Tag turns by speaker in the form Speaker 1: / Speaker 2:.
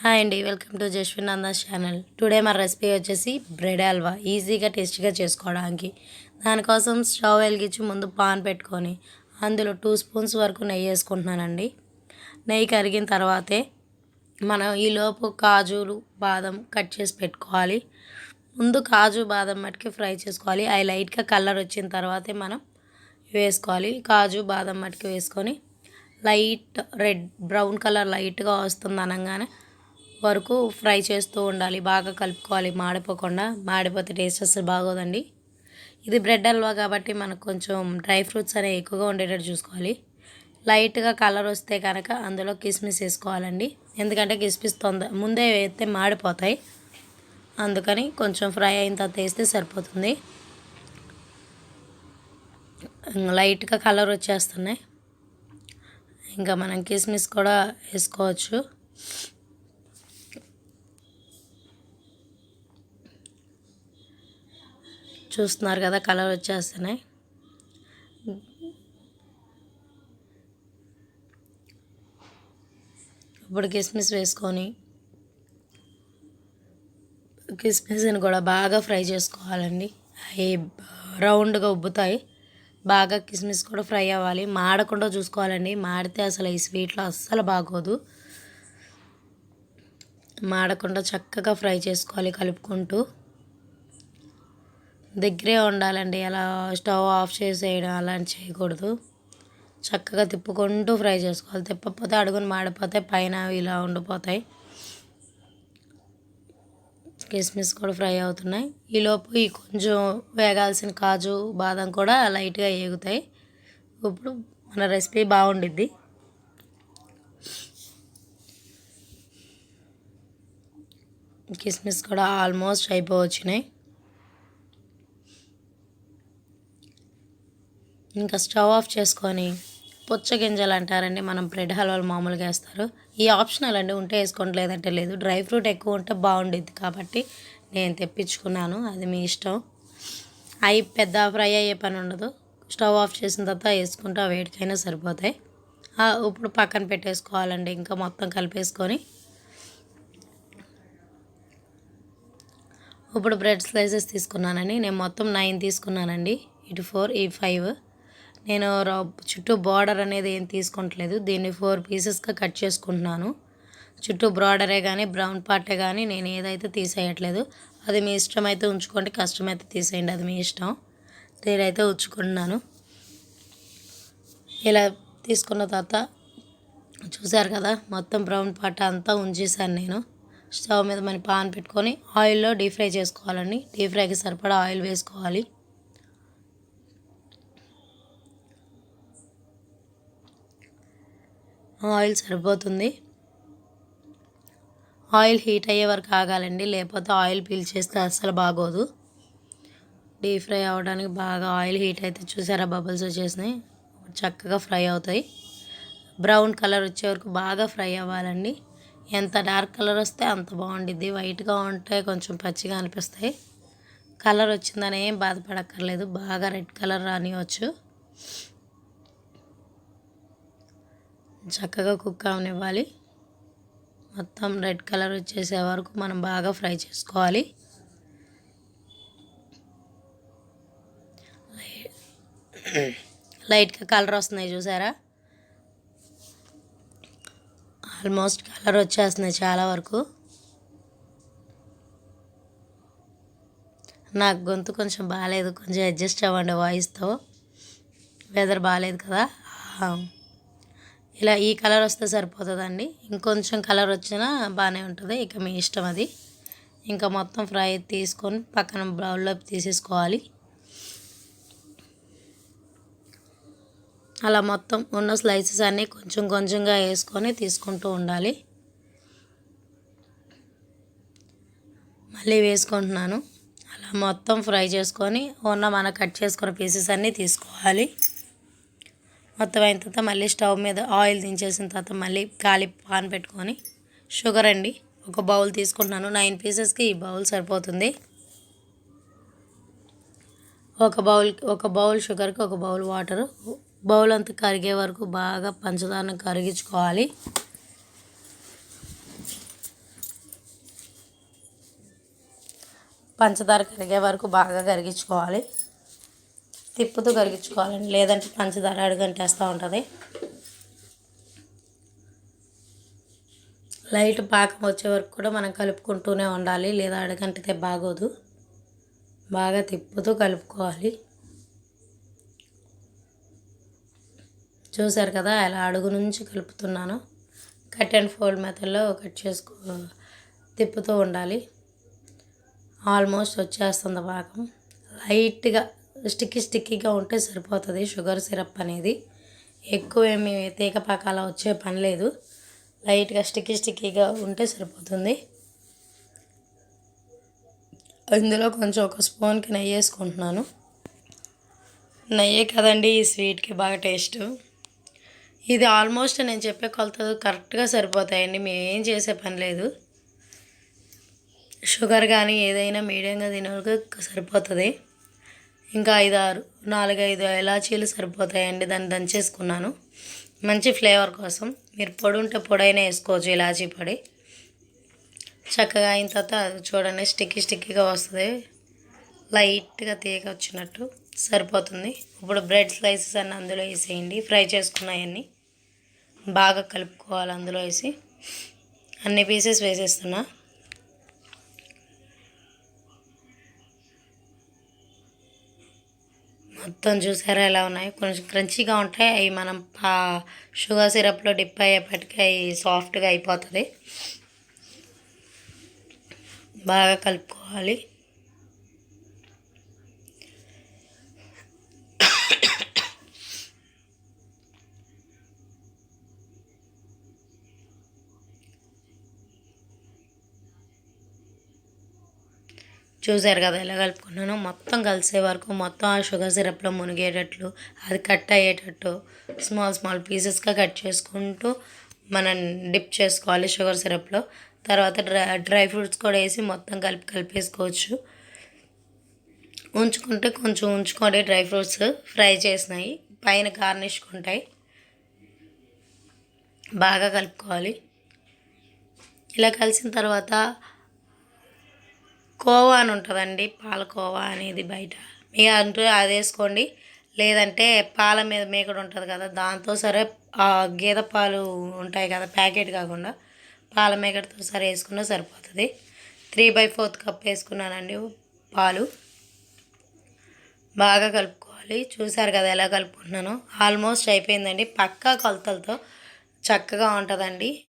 Speaker 1: Hi అండి, welcome to Jaswin Nanda's channel. Today మన recipe వచ్చేసి బ్రెడ్ హల్వా. ఈజీగా టేస్టీగా చేసుకోవడానికి దానికోసం స్టవ్ వెలిగించి ముందు పాన్ పెట్టుకొని అందులో 2 స్పూన్స్ వరకు నెయ్యి వేసుకుంటున్నానండి. నెయ్యి కరిగిన తర్వాతే మనం ఈలోపు కాజులు బాదం కట్ చేసి పెట్టుకోవాలి. ముందు కాజు బాదం మట్టుకి ఫ్రై చేసుకోవాలి. అవి లైట్గా కలర్ వచ్చిన తర్వాతే మనం వేసుకోవాలి. కాజు బాదం మట్టుకు వేసుకొని లైట్ రెడ్ బ్రౌన్ కలర్ లైట్గా వస్తుంది అనగానే వరకు ఫ్రై చేస్తూ ఉండాలి. బాగా కలుపుకోవాలి, మాడిపోకుండా. మాడిపోతే టేస్ట్ అసలు బాగోదండి. ఇది బ్రెడ్ హల్వా కాబట్టి మనకు కొంచెం డ్రై ఫ్రూట్స్ అనేవి ఎక్కువగా ఉండేటట్టు చూసుకోవాలి. లైట్గా కలర్ వస్తే కనుక అందులో కిస్మిస్ వేసుకోవాలండి. ఎందుకంటే కిస్మిస్ ముందే వేస్తే మాడిపోతాయి. అందుకని కొంచెం ఫ్రై అయిన తర్వాత వేస్తే సరిపోతుంది. లైట్గా కలర్ వచ్చేస్తున్నాయి. ఇంకా మనం కిస్మిస్ కూడా వేసుకోవచ్చు. చూస్తున్నారు కదా, కలర్ వచ్చేస్తున్నాయి. ఇప్పుడు కిస్మిస్ వేసుకొని కిస్మిస్ని కూడా బాగా ఫ్రై చేసుకోవాలండి. అవి రౌండ్గా ఉబ్బుతాయి. బాగా కిస్మిస్ కూడా ఫ్రై అవ్వాలి. మాడకుండా చూసుకోవాలండి. మాడితే అసలు ఈ స్వీట్లో అస్సలు బాగోదు. మాడకుండా చక్కగా ఫ్రై చేసుకోవాలి కలుపుకుంటూ. దగ్గరే ఉండాలండి. అలా స్టవ్ ఆఫ్ చేసేయడం అలాంటి చేయకూడదు. చక్కగా తిప్పుకుంటూ ఫ్రై చేసుకోవాలి. తిప్పకపోతే అడుగున మాడిపోతాయి, పైన ఇలా ఉండిపోతాయి. కిస్మిస్ కూడా ఫ్రై అవుతున్నాయి. ఈలోపు ఈ కొంచెం వేగాల్సిన కాజు బాదం కూడా లైట్గా వేగుతాయి. ఇప్పుడు మన రెసిపీ బాగుండిద్ది. కిస్మిస్ కూడా ఆల్మోస్ట్ అయిపోవచ్చినాయి. ఇంకా స్టవ్ ఆఫ్ చేసుకొని పుచ్చగింజలు అంటారండి, మనం బ్రెడ్ హల్వాలు మామూలుగా వేస్తారు. ఈ ఆప్షనల్ అండి, ఉంటే వేసుకోండి లేదంటే లేదు. డ్రై ఫ్రూట్ ఎక్కువ ఉంటే బాగుండిద్ది కాబట్టి నేను తెప్పించుకున్నాను. అది మీ ఇష్టం. అవి పెద్ద ఫ్రై అయ్యే పని ఉండదు. స్టవ్ ఆఫ్ చేసిన తర్వాత వేసుకుంటే వేడికైనా సరిపోతాయి. ఇప్పుడు పక్కన పెట్టేసుకోవాలండి. ఇంకా మొత్తం కలిపేసుకొని ఇప్పుడు బ్రెడ్ స్లైసెస్ తీసుకున్నానండి. నేను మొత్తం 9 తీసుకున్నానండి. ఇటు 4 ఈ 5. నేను చుట్టూ బార్డర్ అనేది ఏం తీసుకుంటలేదు. దీన్ని 4 పీసెస్గా కట్ చేసుకుంటున్నాను. చుట్టూ బార్డరే కానీ బ్రౌన్ పార్టే కానీ నేను ఏదైతే తీసేయట్లేదు. అది మీ ఇష్టం అయితే ఉంచుకోండి, కష్టమైతే తీసేయండి, అది మీ ఇష్టం. నేనైతే ఉంచుకుంటున్నాను. ఇలా తీసుకున్న తర్వాత చూసారు కదా, మొత్తం బ్రౌన్ పార్ట్ అంతా ఉంచేసాను నేను. స్టవ్ మీద మన పాన్ పెట్టుకొని ఆయిల్లో డీప్ ఫ్రై చేసుకోవాలండి. డీప్ ఫ్రైకి సరిపడా ఆయిల్ వేసుకోవాలి. ఆయిల్ సరిపోతుంది. ఆయిల్ హీట్ అయ్యే వరకు ఆగాలండి, లేకపోతే ఆయిల్ పీల్చేస్తే అస్సలు బాగోదు. డీప్ ఫ్రై అవ్వడానికి బాగా ఆయిల్ హీట్ అయితే చూసారా, బబుల్స్ వచ్చేసినాయి. చక్కగా ఫ్రై అవుతాయి. బ్రౌన్ కలర్ వచ్చే వరకు బాగా ఫ్రై అవ్వాలండి. ఎంత డార్క్ కలర్ వస్తే అంత బాగుండిద్ది. వైట్గా ఉంటే కొంచెం పచ్చిగా అనిపిస్తాయి. కలర్ వచ్చిందని ఏం బాధపడక్కర్లేదు. బాగా రెడ్ కలర్ రానివ్వచ్చు. చక్కగా కుక్ అవనివ్వాలి. మొత్తం రెడ్ కలర్ వచ్చేసే వరకు మనం బాగా ఫ్రై చేసుకోవాలి. లైట్గా కలర్ వస్తున్నాయి చూసారా, ఆల్మోస్ట్ కలర్ వచ్చేస్తున్నాయి చాలా వరకు. నాకు గొంతు కొంచెం బాగాలేదు, కొంచెం అడ్జస్ట్ అవ్వండి వాయిస్తో. వెదర్ బాగాలేదు కదా. ఇలా ఈ కలర్ వస్తే సరిపోతుందండి. ఇంకొంచెం కలర్ వచ్చినా బాగానే ఉంటుంది. ఇక మీ ఇష్టం అది. ఇంకా మొత్తం ఫ్రై తీసుకొని పక్కన బౌల్లోకి తీసేసుకోవాలి. అలా మొత్తం ఉన్న స్లైసెస్ అన్నీ కొంచెం కొంచెంగా వేసుకొని తీసుకుంటూ ఉండాలి. మళ్ళీ వేసుకుంటున్నాను. అలా మొత్తం ఫ్రై చేసుకొని మన కట్ చేసుకున్న పీసెస్ అన్నీ తీసుకోవాలి. మొత్తం అయిన తర్వాత మళ్ళీ స్టవ్ మీద ఆయిల్ దించేసిన తర్వాత మళ్ళీ ఖాళీ పాన్ పెట్టుకొని షుగర్ అండి, ఒక బౌల్ తీసుకుంటున్నాను. 9 పీసెస్కి ఈ బౌల్ సరిపోతుంది. ఒక బౌల్ షుగర్కి ఒక బౌల్ వాటర్. బౌల్ అంతా కరిగే వరకు బాగా పంచదారను కరిగించుకోవాలి. పంచదార కరిగే వరకు బాగా కరిగించుకోవాలి. తిప్పుతూ కరిగించుకోవాలండి, లేదంటే పంచదార అడుగంటేస్తూ ఉంటుంది. లైట్ పాకం వచ్చే వరకు కూడా మనం కలుపుకుంటూనే ఉండాలి, లేదా అడుగంటితే బాగోదు. బాగా తిప్పుతూ కలుపుకోవాలి. చూసారు కదా ఎలా అడుగు నుంచి కలుపుతున్నాను. కట్ అండ్ ఫోల్డ్ మెథడ్లో కట్ తిప్పుతూ ఉండాలి. ఆల్మోస్ట్ వచ్చేస్తుంది పాకం. లైట్గా స్టిక్కీగా ఉంటే సరిపోతుంది షుగర్ సిరప్ అనేది. ఎక్కువ ఏమి తీగ పాకాల వచ్చే పని లేదు. లైట్గా స్టిక్కీగా ఉంటే సరిపోతుంది. ఇందులో కొంచెం ఒక స్పూన్కి నెయ్యి వేసుకుంటున్నాను. నెయ్యే కదండి ఈ స్వీట్కి బాగా టేస్ట్. ఇది ఆల్మోస్ట్ నేను చెప్పే కొలతలు కరెక్ట్గా సరిపోతాయండి, మేమేం చేసే పని లేదు. షుగర్ కానీ ఏదైనా మీడియంగా తినడానికి సరిపోతుంది. ఇంకా 4-5 ఇలాచీలు సరిపోతాయండి, దాన్ని దంచేసుకున్నాను మంచి ఫ్లేవర్ కోసం. మీరు పొడి ఉంటే పొడైనా వేసుకోవచ్చు, ఇలాచీ పొడి. చక్కగా అయిన తర్వాత చూడండి స్టిక్కీగా వస్తుంది, లైట్గా తీగ వచ్చినట్టు సరిపోతుంది. ఇప్పుడు బ్రెడ్ స్లైసెస్ అన్నీ అందులో వేసేయండి. ఫ్రై చేసుకున్నాయన్నీ బాగా కలుపుకోవాలి. అందులో వేసి అన్ని పీసెస్ వేసేస్తున్నా. మొత్తం చూసారా ఎలా ఉన్నాయి, కొంచెం క్రంచీగా ఉంటాయి. అవి మనం షుగర్ సిరప్లో డిప్ అయ్యేపటికి అవి సాఫ్ట్గా అయిపోతుంది. బాగా కలుపుకోవాలి. చూసారు కదా ఎలా కలుపుకున్నాను. మొత్తం కలిసే వరకు మొత్తం ఆ షుగర్ సిరప్లో మునిగేటట్లు, అది కట్ అయ్యేటట్టు స్మాల్ పీసెస్గా కట్ చేసుకుంటూ మనం డిప్ చేసుకోవాలి షుగర్ సిరప్లో. తర్వాత డ్రై ఫ్రూట్స్ కూడా వేసి మొత్తం కలిపేసుకోవచ్చు. ఉంచుకుంటే కొంచెం ఉంచుకోండి, డ్రై ఫ్రూట్స్ ఫ్రై చేసినాయి పైన గార్నిష్కుంటాయి. బాగా కలుపుకోవాలి. ఇలా కలిసిన తర్వాత కోవా అని ఉంటుందండి, పాలకోవా అనేది బయట, మీ అంటూ అది వేసుకోండి. లేదంటే పాల మీద మేకడ ఉంటుంది కదా, దాంతో సరే గేదె పాలు ఉంటాయి కదా ప్యాకెట్ కాకుండా, పాల మేకడతో సరే వేసుకున్నా సరిపోతుంది. 3/4 కప్ వేసుకున్నానండి పాలు. బాగా కలుపుకోవాలి. చూసారు కదా ఎలా కలుపుకుంటున్నాను. ఆల్మోస్ట్ అయిపోయిందండి. పక్కా కొలతలతో చక్కగా ఉంటుందండి.